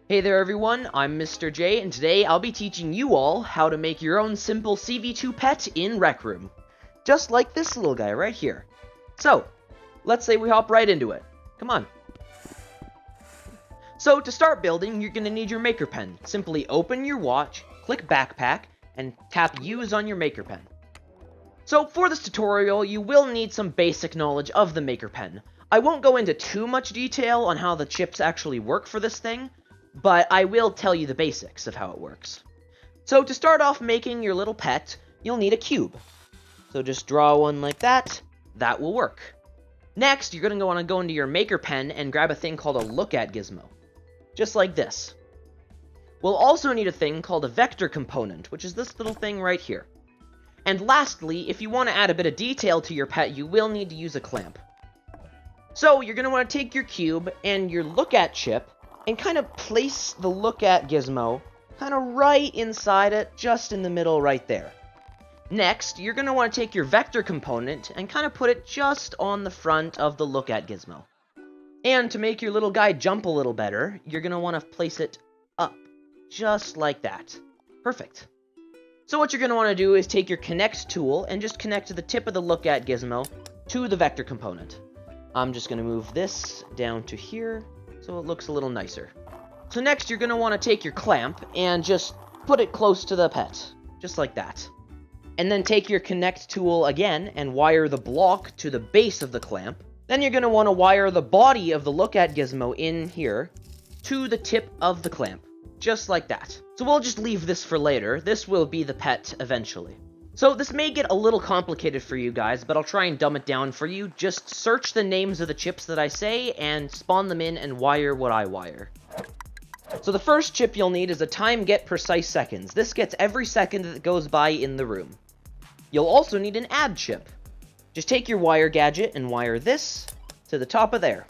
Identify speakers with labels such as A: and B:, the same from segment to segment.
A: Hey there everyone, I'm Mr. J, and today I'll be teaching you all how to make your own simple CV2 PET in Rec Room. Just like this little guy right here. So, let's say we hop right into it. Come on. So, to start building, you're going to need your maker pen. Simply open your watch, click Backpack, and tap Use on your maker pen. So, for this tutorial, you will need some basic knowledge of the maker pen. I won't go into too much detail on how the chips actually work for this thing, but I will tell you the basics of how it works. So to start off making your little pet, you'll need a cube. So just draw one like that. That will work. Next, you're going to want to go into your maker pen and grab a thing called a look at gizmo. Just like this. We'll also need a thing called a vector component, which is this little thing right here. And lastly, if you want to add a bit of detail to your pet, you will need to use a clamp. So you're going to want to take your cube and your look at chip, and kind of place the look at gizmo kind of right inside it, just in the middle right there. Next, you're going to want to take your vector component and kind of put it just on the front of the look at gizmo. And to make your little guy jump a little better, you're going to want to place it up, just like that. Perfect. So what you're going to want to do is take your connect tool and just connect the tip of the look at gizmo to the vector component. I'm just going to move this down to here, so it looks a little nicer. So next, you're going to want to take your clamp and just put it close to the pet, just like that. And then take your connect tool again and wire the block to the base of the clamp. Then you're going to want to wire the body of the look at gizmo in here to the tip of the clamp, just like that. So we'll just leave this for later. This will be the pet eventually. So this may get a little complicated for you guys, but I'll try and dumb it down for you. Just search the names of the chips that I say and spawn them in and wire what I wire. So the first chip you'll need is a time get precise seconds. This gets every second that goes by in the room. You'll also need an add chip. Just take your wire gadget and wire this to the top of there.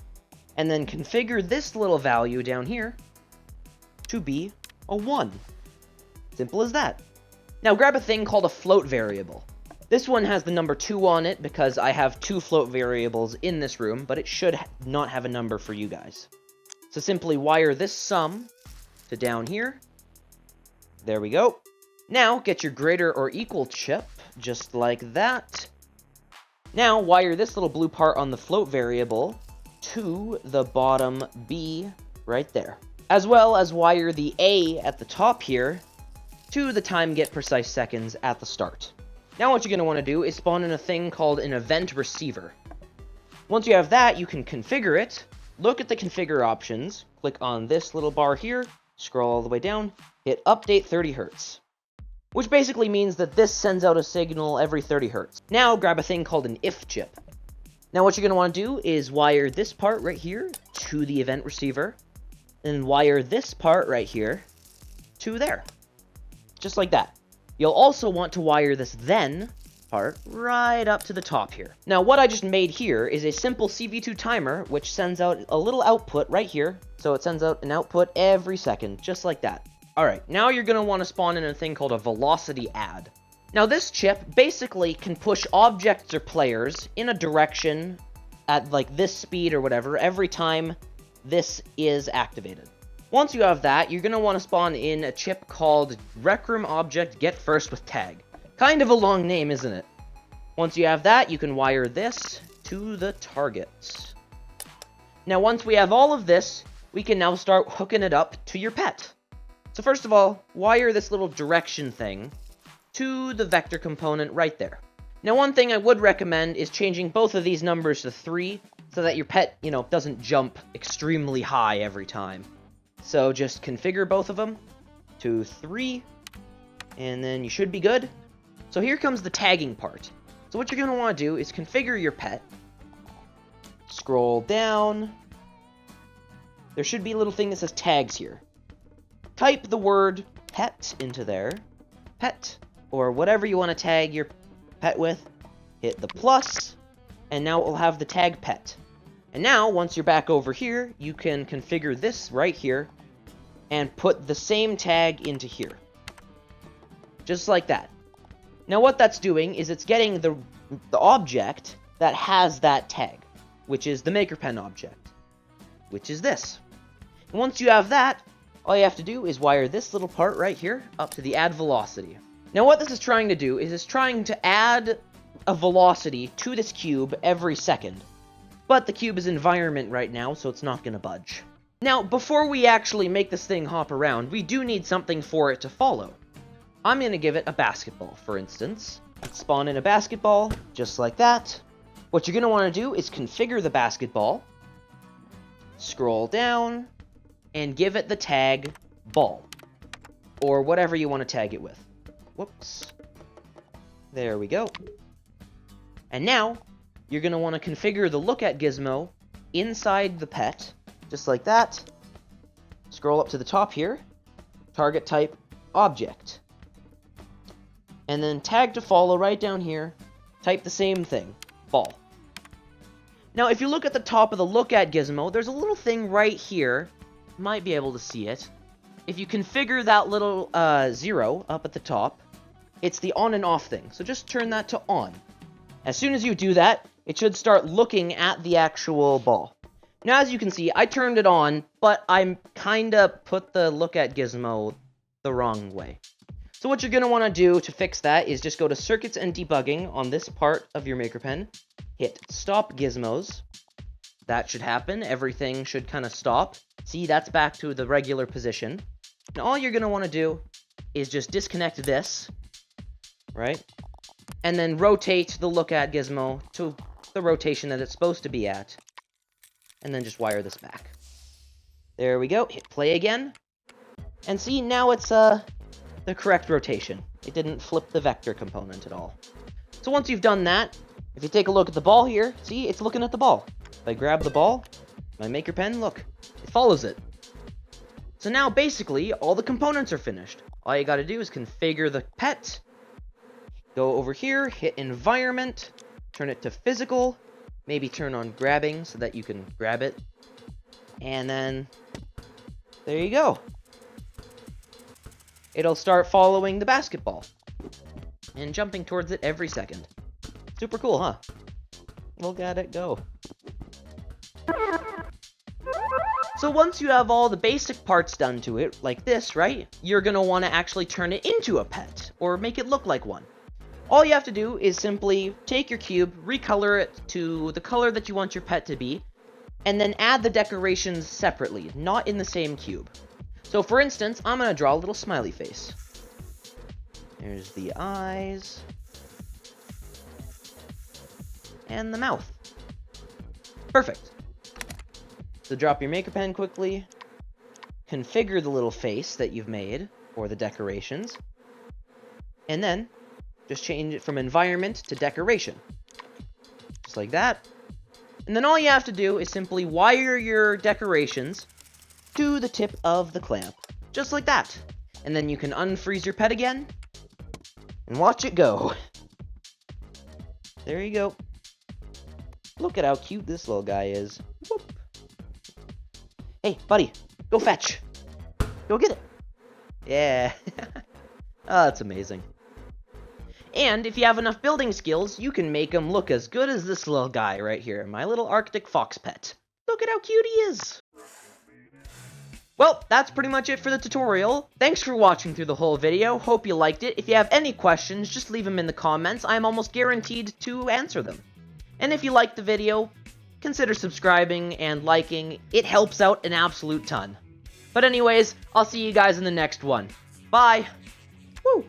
A: And then configure this little value down here to be a 1. Simple as that. Now grab a thing called a float variable. This one has the number 2 on it because I have 2 float variables in this room, but it should not have a number for you guys. So simply wire this sum to down here. There we go. Now get your greater or equal chip, just like that. Now wire this little blue part on the float variable to the bottom B right there. As well as wire the A at the top here to the time get precise seconds at the start. Now what you're going to want to do is spawn in a thing called an event receiver. Once you have that, you can configure it, look at the configure options, click on this little bar here, scroll all the way down, hit update 30 Hz. Which basically means that this sends out a signal every 30 Hz. Now grab a thing called an if chip. Now what you're going to want to do is wire this part right here to the event receiver, and wire this part right here to there. Just like that. You'll also want to wire this then part right up to the top here. Now what I just made here is a simple CV2 timer which sends out a little output right here. So it sends out an output every second, just like that. Alright, now you're going to want to spawn in a thing called a velocity add. Now this chip basically can push objects or players in a direction at like this speed or whatever every time this is activated. Once you have that, you're going to want to spawn in a chip called recroom object get first with tag. Kind of a long name, isn't it? Once you have that, you can wire this to the targets. Now once we have all of this, we can now start hooking it up to your pet. So first of all, wire this little direction thing to the vector component right there. Now one thing I would recommend is changing both of these numbers to 3 so that your pet, doesn't jump extremely high every time. So just configure both of them to 3, and then you should be good. So here comes the tagging part. So what you're going to want to do is configure your pet. Scroll down. There should be a little thing that says tags here. Type the word pet into there. Pet, or whatever you want to tag your pet with. Hit the plus, and now it will have the tag pet. And now, once you're back over here, you can configure this right here and put the same tag into here. Just like that. Now what that's doing is it's getting the object that has that tag, which is the maker pen object, which is this. And once you have that, all you have to do is wire this little part right here up to the add velocity. Now what this is trying to do is it's trying to add a velocity to this cube every second. But the cube is environment right now, so it's not going to budge. Now, before we actually make this thing hop around, we do need something for it to follow. I'm going to give it a basketball, for instance. Let's spawn in a basketball, just like that. What you're going to want to do is configure the basketball, scroll down, and give it the tag ball, or whatever you want to tag it with. Whoops. There we go. And now, you're going to want to configure the look at gizmo inside the pet, just like that. Scroll up to the top here, target type object. And then tag to follow right down here, type the same thing, ball. Now, if you look at the top of the look at gizmo, there's a little thing right here. You might be able to see it. If you configure that little 0 up at the top, it's the on and off thing. So just turn that to on. As soon as you do that, it should start looking at the actual ball. Now, as you can see, I turned it on, but I kinda put the look at gizmo the wrong way. So what you're going to want to do to fix that is just go to Circuits and Debugging on this part of your Maker Pen, hit Stop Gizmos. That should happen. Everything should kind of stop. See, that's back to the regular position. Now, all you're going to want to do is just disconnect this, right? And then rotate the look at gizmo to the rotation that it's supposed to be at. And then just wire this back. There we go. Hit play again. And see, now it's the correct rotation. It didn't flip the vector component at all. So once you've done that, if you take a look at the ball here, see, it's looking at the ball. If I grab the ball, my Maker Pen, look, it follows it. So now, basically, all the components are finished. All you gotta do is configure the pet, go over here, hit environment, turn it to physical, maybe turn on grabbing so that you can grab it, and then there you go. It'll start following the basketball and jumping towards it every second. Super cool, huh? Look at it go. So once you have all the basic parts done to it, like this, right? You're going to want to actually turn it into a pet, or make it look like one. All you have to do is simply take your cube, recolor it to the color that you want your pet to be, and then add the decorations separately, not in the same cube. So for instance, I'm going to draw a little smiley face. There's the eyes. And the mouth. Perfect. So drop your Maker Pen quickly. Configure the little face that you've made for the decorations. And then, just change it from environment to decoration. Just like that. And then all you have to do is simply wire your decorations to the tip of the clamp. Just like that. And then you can unfreeze your pet again. And watch it go. There you go. Look at how cute this little guy is. Whoop. Hey, buddy. Go fetch. Go get it. Yeah. Oh, that's amazing. And if you have enough building skills, you can make him look as good as this little guy right here. My little Arctic fox pet. Look at how cute he is. Well, that's pretty much it for the tutorial. Thanks for watching through the whole video. Hope you liked it. If you have any questions, just leave them in the comments. I'm almost guaranteed to answer them. And if you liked the video, consider subscribing and liking. It helps out an absolute ton. But anyways, I'll see you guys in the next one. Bye! Woo!